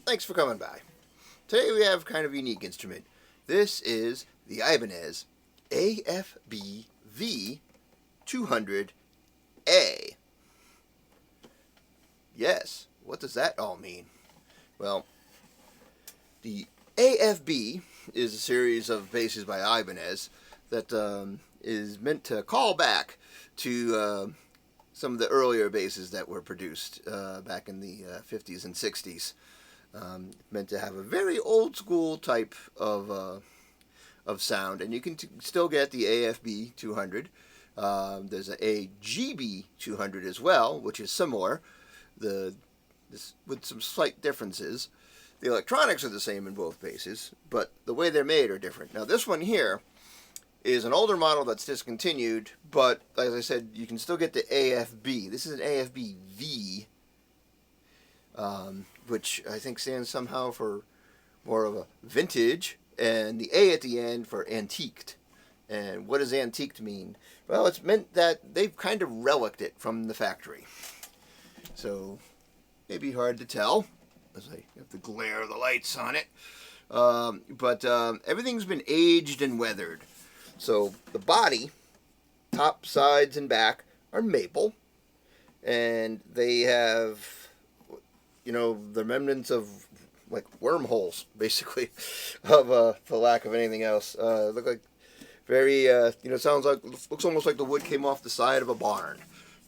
Thanks for coming by. Today we have kind of a unique instrument. This is the Ibanez AFBV200A. Yes, what does that all mean? Well, the AFB is a series of basses by Ibanez that is meant to call back to some of the earlier basses that were produced back in the 50s and 60s. Meant to have a very old school type of sound, and you can still get the AFB200. There's an AGB200 as well, which is similar, with some slight differences. The electronics are the same in both basses, but the way they're made are different. Now this one here is an older model that's discontinued, but as I said, you can still get the AFB. This is an AFBV, which I think stands somehow for more of a vintage, and the A at the end for antiqued. And what does antiqued mean? Well, it's meant that they've kind of relicked it from the factory. So, maybe hard to tell, as I have the glare of the lights on it. But everything's been aged and weathered. So, the body, top, sides, and back are maple. And they have, the remnants of like wormholes, basically, of for lack of anything else. Look like very, sounds like, looks almost like the wood came off the side of a barn.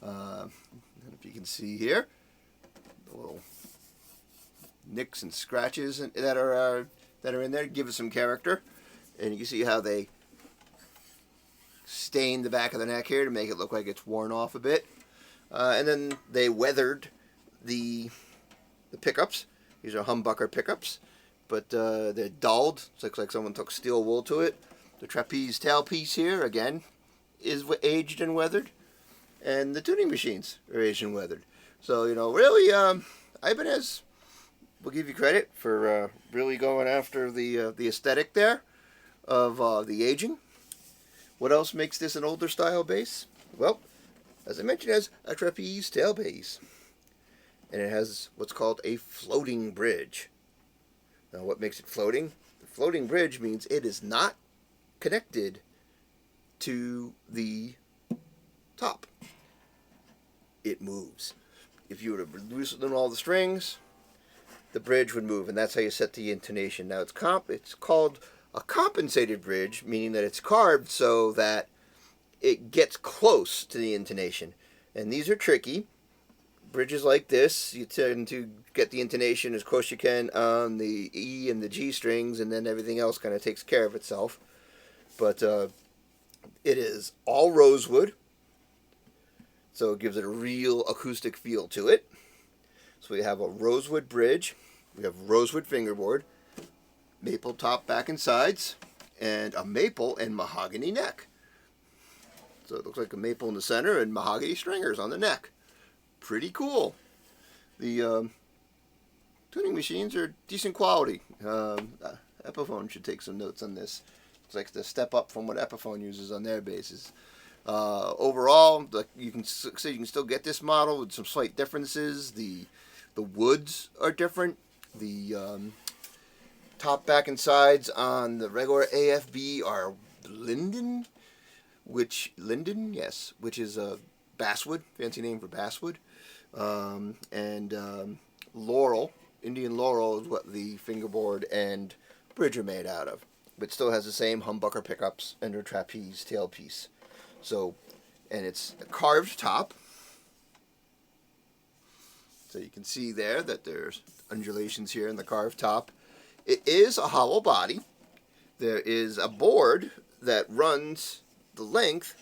If you can see here, the little nicks and scratches that are in there give it some character, and you can see how they stained the back of the neck here to make it look like it's worn off a bit, and then they weathered the pickups. These are humbucker pickups, but they're dulled. It looks like someone took steel wool to it. The trapeze tailpiece here, again, is aged and weathered. And the tuning machines are aged and weathered. So, really, Ibanez will give you credit for really going after the aesthetic there of the aging. What else makes this an older style bass? Well, as I mentioned, it has a trapeze tail bass. And it has what's called a floating bridge. Now, what makes it floating? The floating bridge means it is not connected to the top. It moves. If you were to loosen all the strings, the bridge would move, and that's how you set the intonation. Now, it's called a compensated bridge, meaning that it's carved so that it gets close to the intonation. And these are tricky. Bridges like this, you tend to get the intonation as close as you can on the E and the G strings, and then everything else kind of takes care of itself. But it is all rosewood, so it gives it a real acoustic feel to it. So we have a rosewood bridge, we have rosewood fingerboard, maple top, back, and sides, and a maple and mahogany neck. So it looks like a maple in the center and mahogany stringers on the neck. Pretty cool. The tuning machines are decent quality. Epiphone should take some notes on this. It's like the step up from what Epiphone uses on their basses. Overall, you can still get this model with some slight differences. The woods are different. The top, back, and sides on the regular AFB are linden, which is a basswood, fancy name for basswood. Laurel, Indian laurel is what the fingerboard and bridge are made out of, but still has the same humbucker pickups and a trapeze tailpiece. So, and it's a carved top. So you can see there that there's undulations here in the carved top. It is a hollow body. There is a board that runs the length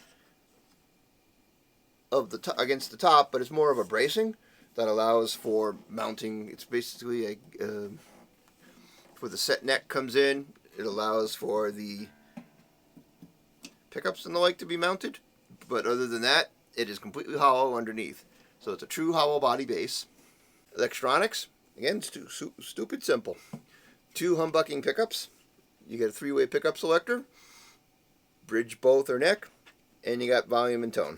of against the top, but it's more of a bracing that allows for mounting. It's basically where the set neck comes in. It allows for the pickups and the like to be mounted, but other than that, it is completely hollow underneath. So it's a true hollow body bass. Electronics, again, it's stupid simple. 2 humbucking pickups. You get a 3-way pickup selector, bridge, both or neck, and you got volume and tone.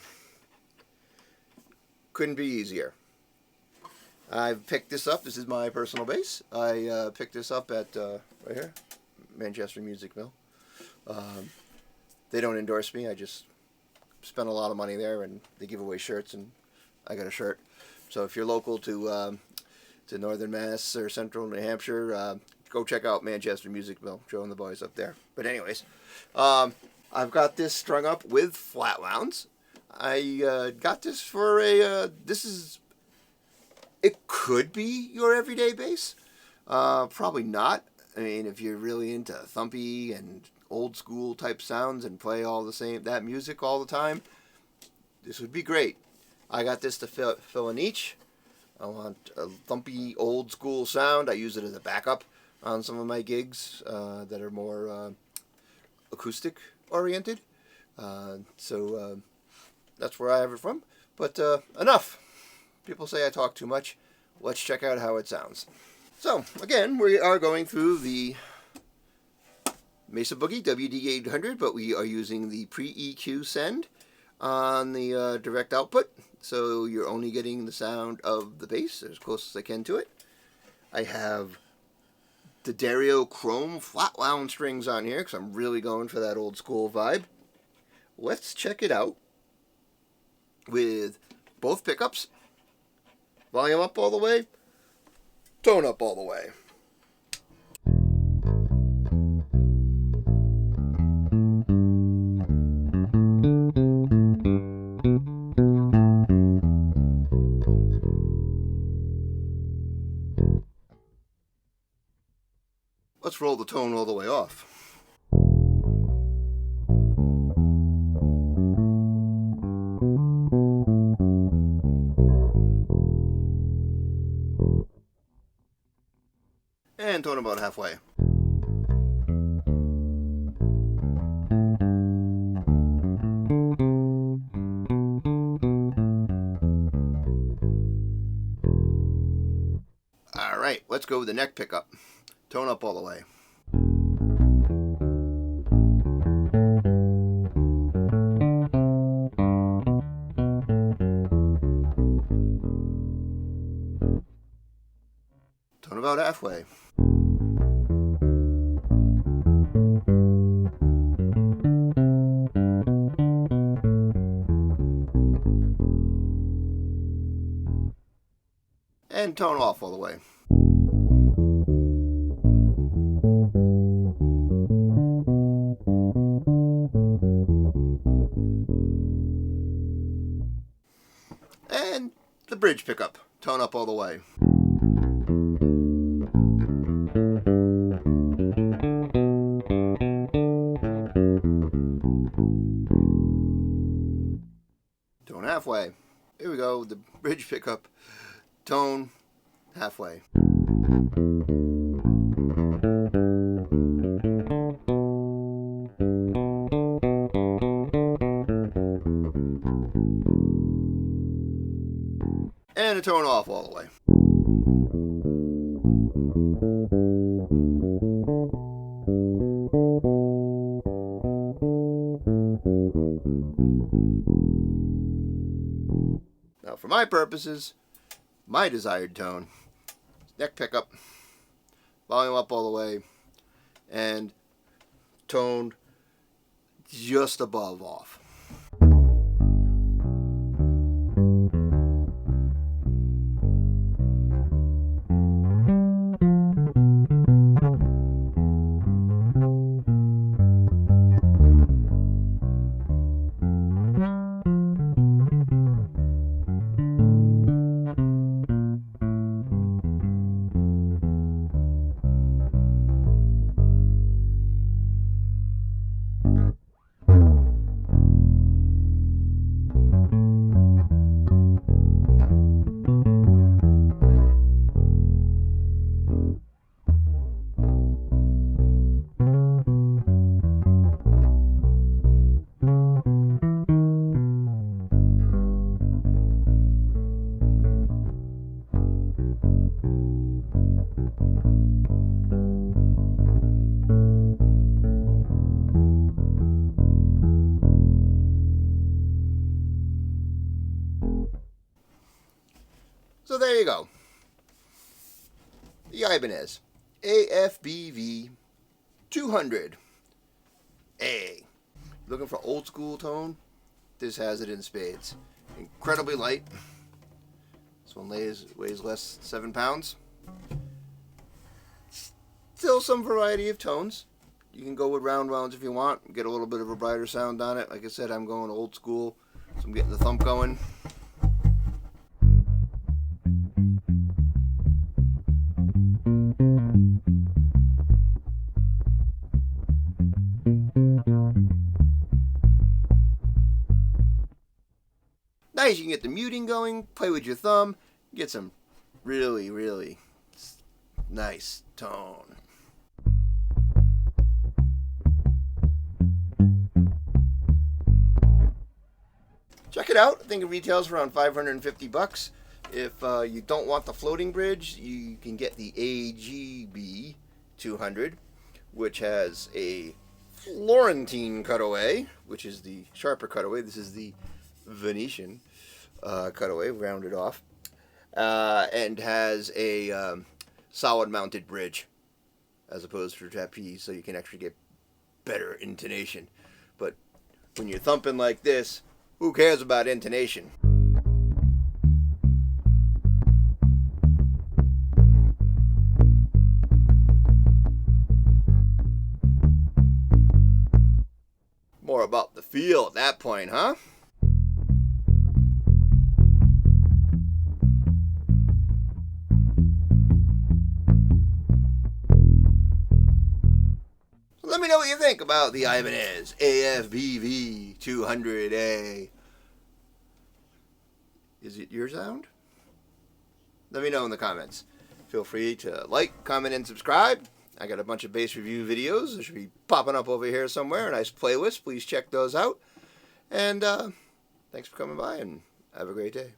Couldn't be easier. I've picked this up. This is my personal bass. I picked this up at, right here, Manchester Music Mill. They don't endorse me. I just spent a lot of money there, and they give away shirts, and I got a shirt. So if you're local to Northern Mass or Central New Hampshire, go check out Manchester Music Mill. Joe and the boys up there. But anyways, I've got this strung up with flat wounds. I got this for it could be your everyday bass. Probably not. I mean, if you're really into thumpy and old school type sounds and play all that music all the time, this would be great. I got this to fill a niche. I want a thumpy old school sound. I use it as a backup on some of my gigs that are more acoustic oriented. So that's where I have it from. But enough. People say I talk too much. Let's check out how it sounds. So again, we are going through the Mesa Boogie WD800, but we are using the pre-EQ send on the direct output. So you're only getting the sound of the bass as close as I can to it. I have the Dario Chrome flat wound strings on here because I'm really going for that old school vibe. Let's check it out with both pickups. Volume up all the way, tone up all the way. Let's roll the tone all the way off. And tone about halfway. Alright, let's go with the neck pickup. Tone up all the way. Tone about halfway. And tone off all the way. And the bridge pickup. Tone up all the way. Tone halfway. Here we go, the bridge pickup. Tone halfway. And a tone off all the way. Now for my purposes, my desired tone, neck pickup, volume up all the way, and tone just above off. So there you go. Ibanez AFBV200A. Looking for old school tone? This has it in spades. Incredibly light. This one weighs less than 7 pounds. Still some variety of tones. You can go with round rounds if you want. Get a little bit of a brighter sound on it. Like I said, I'm going old school, so I'm getting the thump going. Nice, you can get the muting going, play with your thumb, get some really, really nice tone. Check it out. I think it retails for around $550. If you don't want the floating bridge, you can get the AFBV200, which has a Florentine cutaway, which is the sharper cutaway. This is the Venetian cutaway, rounded off, and has a solid mounted bridge as opposed to trapeze, so you can actually get better intonation. But when you're thumping like this, who cares about intonation? More about the feel at that point, huh? Let me know what you think about the Ibanez AFBV200A. Is it your sound? Let me know in the comments. Feel free to like, comment, and subscribe. I got a bunch of bass review videos. They should be popping up over here somewhere. A nice playlist. Please check those out. And thanks for coming by, and have a great day.